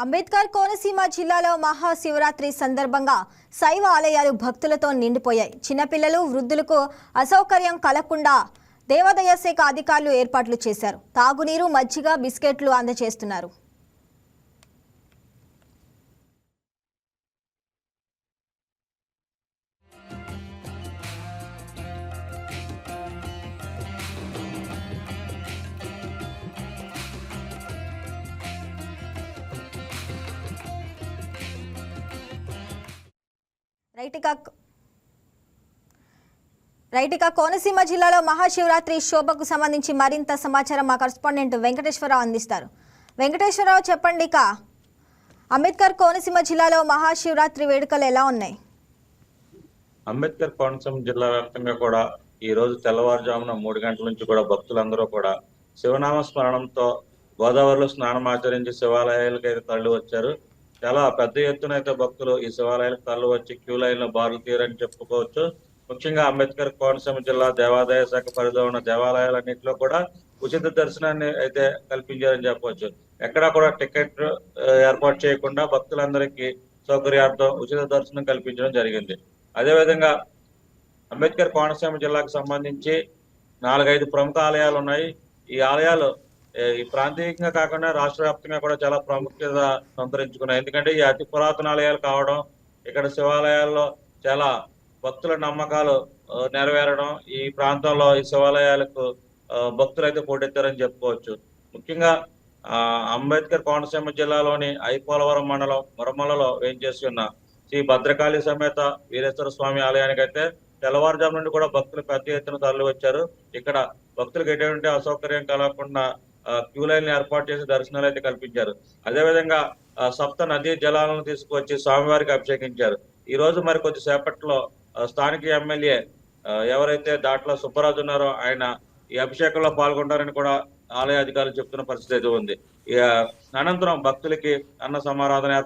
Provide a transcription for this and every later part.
అంబేద్కర్ కోనసీమ జిల్లాలో మహాశివరాత్రి సందర్భంగా శైవ ఆలయాలు భక్తులతో నిండిపోయాయి. చిన్నపిల్లలు, వృద్ధులకు అసౌకర్యం కలగకుండా దేవాదాయ శాఖ అధికారులు ఏర్పాట్లు చేశారు. తాగునీరు, మజ్జిగ, బిస్కెట్లు అందజేస్తున్నారు. రైట్ ఇక కోనసీమ జిల్లాలో మహాశివరాత్రి శోభకు సంబంధించి మరింత సమాచారం మా కరెస్పాండెంట్ వెంకటేశ్వరరావు అందిస్తారు. వెంకటేశ్వరరావు, చెప్పండి. ఇక అంబేద్కర్ కోనసీమ జిల్లాలో మహాశివరాత్రి వేడుకలు ఎలా ఉన్నాయి? అంబేద్కర్ కోనసీమ జిల్లా వ్యాప్తంగా కూడా ఈ రోజు తెల్లవారుజామున 3 గంటల నుంచి కూడా భక్తులందరూ కూడా శివనామ స్మరణంతో గోదావరిలో స్నానం ఆచరించి శివాలయాలకు అయితే తరలి వచ్చారు. చాలా పెద్ద ఎత్తున అయితే భక్తులు ఈ శివాలయాలకు తరలి వచ్చి క్యూ లైన్ లో బారులు తీరని చెప్పుకోవచ్చు. ముఖ్యంగా అంబేద్కర్ కోనసీమ జిల్లా దేవాదాయ శాఖ పరిధిలో ఉన్న దేవాలయాలన్నింటిలో కూడా ఉచిత దర్శనాన్ని అయితే కల్పించారని చెప్పవచ్చు. ఎక్కడా కూడా టికెట్ ఏర్పాటు చేయకుండా భక్తులందరికీ సౌకర్యార్థం ఉచిత దర్శనం కల్పించడం జరిగింది. అదేవిధంగా అంబేద్కర్ కోనసీమ జిల్లాకు సంబంధించి 4-5 ప్రముఖ ఆలయాలు ఉన్నాయి. ఈ ఆలయాలు ఈ ప్రాంతీయంగా కాకుండా రాష్ట్ర వ్యాప్తంగా కూడా చాలా ప్రాముఖ్యత సంతరించుకున్నాయి. ఎందుకంటే ఈ అతి పురాతన ఆలయాలు కావడం, ఇక్కడ శివాలయాల్లో చాలా భక్తుల నమ్మకాలు నెరవేరడం, ఈ ప్రాంతంలో ఈ శివాలయాలకు భక్తులు అయితే పోటెత్తారని చెప్పుకోవచ్చు. ముఖ్యంగా అంబేద్కర్ కోనసీమ జిల్లాలోని ఐపోలవరం మండలం మురమలలో వేంచేసి ఉన్న శ్రీ భద్రకాళి సమేత వీరేశ్వర స్వామి ఆలయానికి అయితే తెల్లవారుజాము నుండి కూడా భక్తులు పెద్ద ఎత్తున తరలి వచ్చారు. ఇక్కడ భక్తులకు ఎటువంటి అసౌకర్యం కలగకుండా క్యూ లైన్ ఏర్పాటు చేసి దర్శనాలు అయితే కల్పించారు. అదేవిధంగా సప్త నదీ జలాలను తీసుకువచ్చి స్వామివారికి అభిషేకించారు. ఈ రోజు మరి కొద్దిసేపట్లో స్థానిక ఎమ్మెల్యే ఎవరైతే దాంట్లో సుబ్బరాజు ఉన్నారో ఆయన ఈ అభిషేకంలో పాల్గొంటారని కూడా ఆలయ అధికారులు చెప్తున్న పరిస్థితి అయితే ఉంది. అనంతరం భక్తులకి అన్న సమారాధన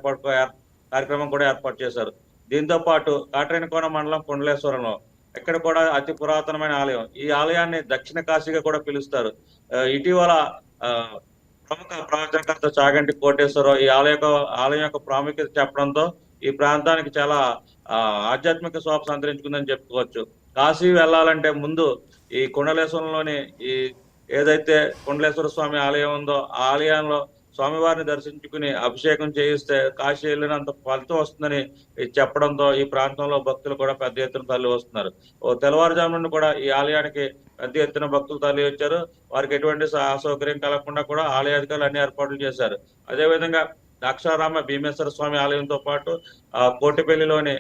కార్యక్రమం కూడా ఏర్పాటు చేశారు. దీంతో పాటు కాట్రేనికోన మండలం కొండలేశ్వరంలో ఇక్కడ కూడా అతి పురాతనమైన ఆలయం. ఈ ఆలయాన్ని దక్షిణ కాశీగా కూడా పిలుస్తారు. ఇటీవల ప్రముఖ ప్రవచనకర్త చాగంటి కోటేశ్వరరావు ఈ ఆలయం యొక్క ప్రాముఖ్యత చెప్పడంతో ఈ ప్రాంతానికి చాలా ఆధ్యాత్మిక శోభ సంతరించుకుందని చెప్పుకోవచ్చు. కాశీ వెళ్ళాలంటే ముందు ఈ కొండలేశ్వరంలోని ఈ ఏదైతే కొండలేశ్వర స్వామి ఆలయం ఉందో ఆ ఆలయంలో స్వామివారిని దర్శించుకుని అభిషేకం చేయిస్తే కాశీ వెళ్ళినంత ఫలితం వస్తుందని చెప్పడంతో ఈ ప్రాంతంలో భక్తులు కూడా పెద్ద ఎత్తున తరలి వస్తున్నారు. తెల్లవారుజాము నుండి కూడా ఈ ఆలయానికి పెద్ద ఎత్తున భక్తులు తరలి వచ్చారు. వారికి ఎటువంటి అసౌకర్యం కలగకుండా కూడా ఆలయ అధికారులు అన్ని ఏర్పాట్లు చేశారు. అదేవిధంగా ద్రాక్షారామ భీమేశ్వర స్వామి ఆలయంతో పాటు కోటిపల్లిలోని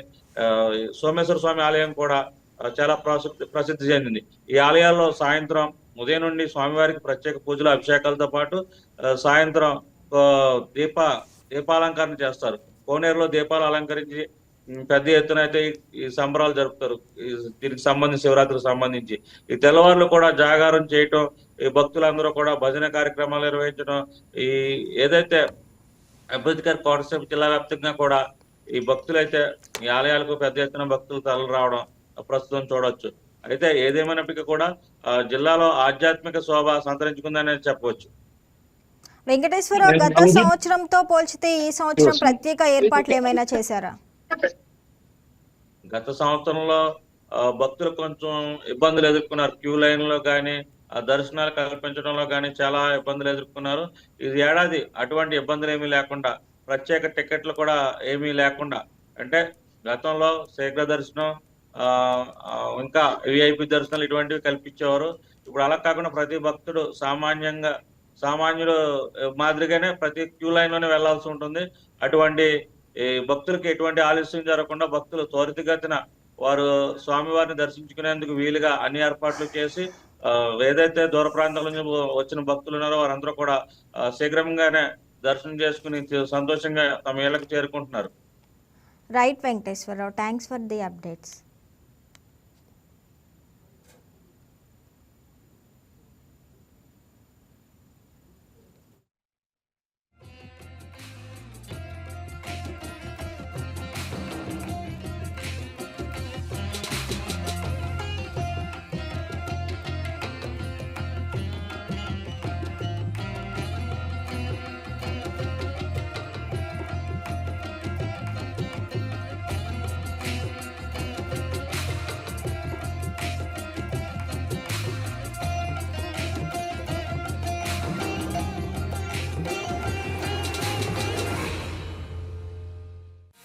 సోమేశ్వర స్వామి ఆలయం కూడా చాలా ప్రసిద్ధి చెందింది. ఈ ఆలయాల్లో సాయంత్రం ఉదయం నుండి స్వామివారికి ప్రత్యేక పూజలు, అభిషేకాలతో పాటు సాయంత్రం దీపాలంకరణ చేస్తారు. కోనేరులో దీపాలు అలంకరించి పెద్ద ఎత్తున అయితే ఈ సంబరాలు జరుపుతారు. దీనికి సంబంధించి శివరాత్రికి సంబంధించి ఈ తెల్లవారులు కూడా జాగారం చేయటం, ఈ భక్తులందరూ కూడా భజన కార్యక్రమాలు నిర్వహించడం, ఈ ఏదైతే అంబేద్కర్ కోనసీమ జిల్లా వ్యాప్తంగా కూడా ఈ భక్తులైతే ఈ ఆలయాలకు పెద్ద ఎత్తున భక్తులు తరలి రావడం ప్రస్తుతం చూడవచ్చు. అయితే ఏదేమైనప్పటికీ కూడా జిల్లాలో ఆధ్యాత్మిక శోభ సంతరించుకుందని చెప్పవచ్చు. వెంకటేశ్వరరావు, గత సంవత్సరంతో పోల్చితే ఈ సంవత్సరం ప్రత్యేక ఏర్పాట్లు ఏమైనా చేశారా? గత సంవత్సరంలో భక్తులు కొంచెం ఇబ్బందులు ఎదుర్కొన్నారు. క్యూ లైన్ లో కానీ దర్శనాలు కల్పించడంలో కానీ చాలా ఇబ్బందులు ఎదుర్కొన్నారు. ఇది ఏడాది అటువంటి ఇబ్బందులు ఏమీ లేకుండా, ప్రత్యేక టికెట్లు కూడా ఏమీ లేకుండా, అంటే గతంలో శీఘ్ర దర్శనం, ఇంకా విఐపి దర్శనాలు ఇటువంటివి కల్పించేవారు. ఇప్పుడు అలా కాకుండా ప్రతి భక్తుడు సామాన్యుడు మాదిరిగానే ప్రతి క్యూ లైన్ లోనే వెళ్లాల్సి ఉంటుంది. అటువంటి భక్తులకు ఎటువంటి ఆలస్యం జరగకుండా భక్తులు త్వరితగతిన వారు స్వామివారిని దర్శించుకునేందుకు వీలుగా అన్ని ఏర్పాట్లు చేసి ఏదైతే దూర ప్రాంతాల నుంచి వచ్చిన భక్తులు ఉన్నారో వారందరూ కూడా శీఘ్రంగానే దర్శనం చేసుకుని సంతోషంగా తమ ఇళ్లకు చేరుకుంటున్నారు. Right Venkateswararao, thanks for the updates.